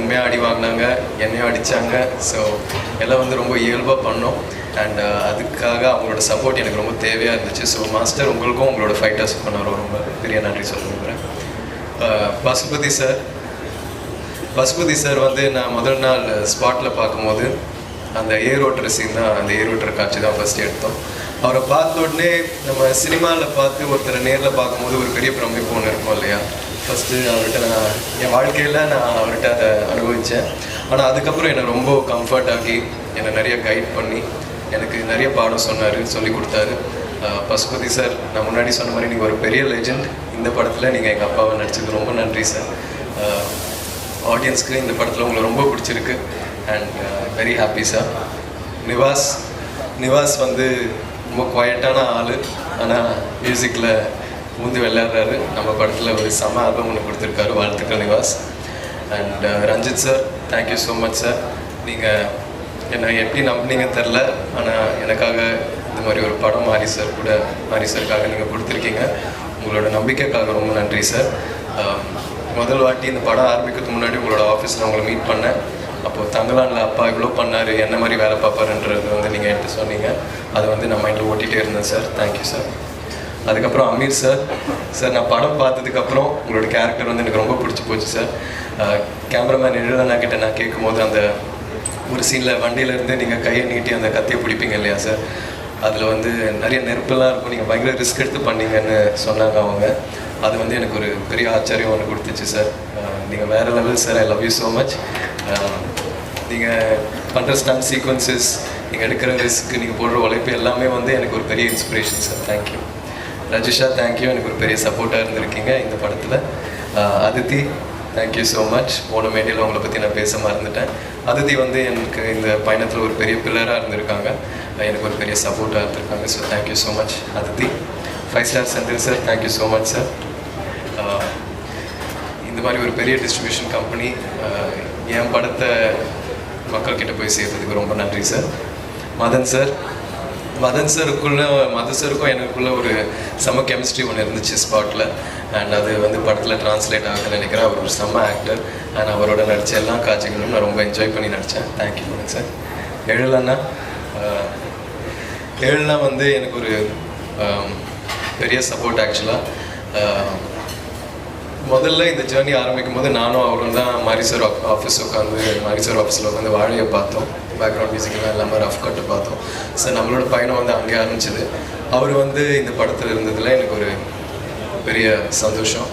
உண்மையாக அடி வாங்கினாங்க, என்னையும் அடித்தாங்க. ஸோ எல்லாம் வந்து ரொம்ப இயல்பாக பண்ணோம். அண்ட் அதுக்காக அவங்களோட சப்போர்ட் எனக்கு ரொம்ப தேவையாக இருந்துச்சு. ஸோ மாஸ்டர் உங்களுக்கும் உங்களோட ஃபைட்டர்ஸுக்கும் நான் ரொம்ப பெரிய நன்றி சொல்ல விரும்புகிறேன். பசுபதி சார் வந்து நான் முதல் நாள் ஸ்பாட்டில் பார்க்கும்போது அந்த ஏரோட்டுற சீன் தான், அந்த ஏரோட்டுற காட்சி தான் ஃபஸ்ட்டு எடுத்தோம். அவரை பார்த்த உடனே நம்ம சினிமாவில் பார்த்து ஒருத்தரை நேரில் பார்க்கும்போது ஒரு பெரிய பிரமிப்பு ஒன்று இருக்கும் இல்லையா. ஃபஸ்ட்டு அவர்கிட்ட நான் என் வாழ்க்கையில் நான் அவர்கிட்ட அதை அனுபவித்தேன். ஆனால் அதுக்கப்புறம் என்னை ரொம்ப கம்ஃபர்ட் ஆகி என்னை நிறைய கைட் பண்ணி எனக்கு நிறைய பாடம் சொன்னார், சொல்லி கொடுத்தாரு. பசுபதி சார், நான் முன்னாடி சொன்ன மாதிரி நீங்கள் ஒரு பெரிய லெஜெண்ட். இந்த படத்தில் நீங்கள் எங்கள் அப்பாவை நடிச்சது ரொம்ப நன்றி சார். ஆடியன்ஸ்க்கு இந்த படத்தில் உங்களை ரொம்ப பிடிச்சிருக்கு and very happy sir. Nivas வந்து ரொம்ப குவாய்ட்டான ஆள், ஆனால் மியூசிக்கில் ஊந்து விளையாடுறாரு. நம்ம படத்தில் ஒரு செம ஆல்பம் ஒன்று கொடுத்துருக்காரு. வாழ்த்துக்கள் Nivas. And Ranjith sir, thank you so much sir. நீங்கள் என்னை எப்படி நம்பினீங்க தெரில, ஆனால் எனக்காக இந்த மாதிரி ஒரு படம் மாரி சாருக்காக நீங்கள் கொடுத்துருக்கீங்க. உங்களோட நம்பிக்கைக்காக ரொம்ப நன்றி சார். முதல் வாட்டி இந்த படம் ஆரம்பிக்கிறதுக்கு முன்னாடி உங்களோட ஆஃபீஸில் உங்களை மீட் பண்ணேன். அப்போது தங்கலானில் அப்பா இவ்வளோ பண்ணார், என்ன மாதிரி வேலை பார்ப்பாருன்றது வந்து நீங்கள் என்கிட்ட சொன்னீங்க. அதை வந்து நான் மைண்டில் ஓட்டிகிட்டே இருந்தேன் சார். Thank you sir. அதுக்கப்புறம் அமீர் சார், நான் படம் பார்த்ததுக்கப்புறம் உங்களோட கேரக்டர் வந்து எனக்கு ரொம்ப பிடிச்சி போச்சு சார். கேமராமேன் எழுதனாக்கிட்ட நான் கேட்கும்போது அந்த ஒரு சீனில் வண்டியிலேருந்து நீங்கள் கையை நீட்டி அந்த கத்தியை பிடிப்பீங்க இல்லையா சார், அதில் வந்து நிறைய நெருப்பெல்லாம் இருக்கும், நீங்கள் பயங்கர ரிஸ்க் எடுத்து பண்ணீங்கன்னு சொன்னாங்க அவங்க. அது வந்து எனக்கு ஒரு பெரிய ஆச்சரியம் ஒன்று கொடுத்துச்சு சார். நீங்கள் வேறு level sir. I love you so much. நீங்கள் பண்ணுற ஸ்டன் சீக்வன்சஸ், நீங்கள் எடுக்கிற ரிஸ்க், நீங்கள் போடுற உழைப்பு எல்லாமே வந்து எனக்கு ஒரு பெரிய inspiration sir. Thank you. Rajisha, thank you. எனக்கு ஒரு பெரிய சப்போர்ட்டாக இருந்திருக்கீங்க இந்த படத்தில். Aditi, thank you so much. போன மேடையில் உங்களை பற்றி நான் பேச மறந்துட்டேன். அதித்தி வந்து எனக்கு இந்த பயணத்தில் ஒரு பெரிய பில்லராக இருந்திருக்காங்க, எனக்கு ஒரு பெரிய சப்போர்ட்டாக இருந்திருக்காங்க. So thank you so much Aditi. 5 star Senthil sir, thank you so much sir. இந்த மாதிரி ஒரு பெரிய டிஸ்ட்ரிபியூஷன் கம்பெனி என் படத்தை மக்கள்கிட்ட போய் சேர்த்ததுக்கு ரொம்ப நன்றி சார். மதன் சாருக்கும் எனக்குள்ள ஒரு செம்ம கெமிஸ்ட்ரி ஒன்று இருந்துச்சு ஸ்பாட்டில். அண்ட் அது வந்து படத்தில் ட்ரான்ஸ்லேட் ஆக நினைக்கிறேன். அவர் ஒரு செம்ம ஆக்டர். அண்ட் அவரோட நடித்த எல்லா காட்சிகளும் நான் ரொம்ப என்ஜாய் பண்ணி நடித்தேன். Thank you Madan sir. ஏழுனா வந்து எனக்கு ஒரு பெரிய சப்போர்ட் ஆக்சுவலாக. முதல்ல இந்த ஜேர்னி ஆரம்பிக்கும் போது நானும் அவரும் தான் மாரி சார் ஆஃபீஸில் உட்காந்து வாழையை பார்த்தோம். பேக்ரவுண்ட் மியூசிக்கெல்லாம் இல்லாமல் ரஃப் கட்டு பார்த்தோம். ஸோ நம்மளோட பயணம் வந்து அங்கே ஆரம்பிச்சிது. அவர் வந்து இந்த படத்தில் இருந்ததில் எனக்கு ஒரு பெரிய சந்தோஷம்.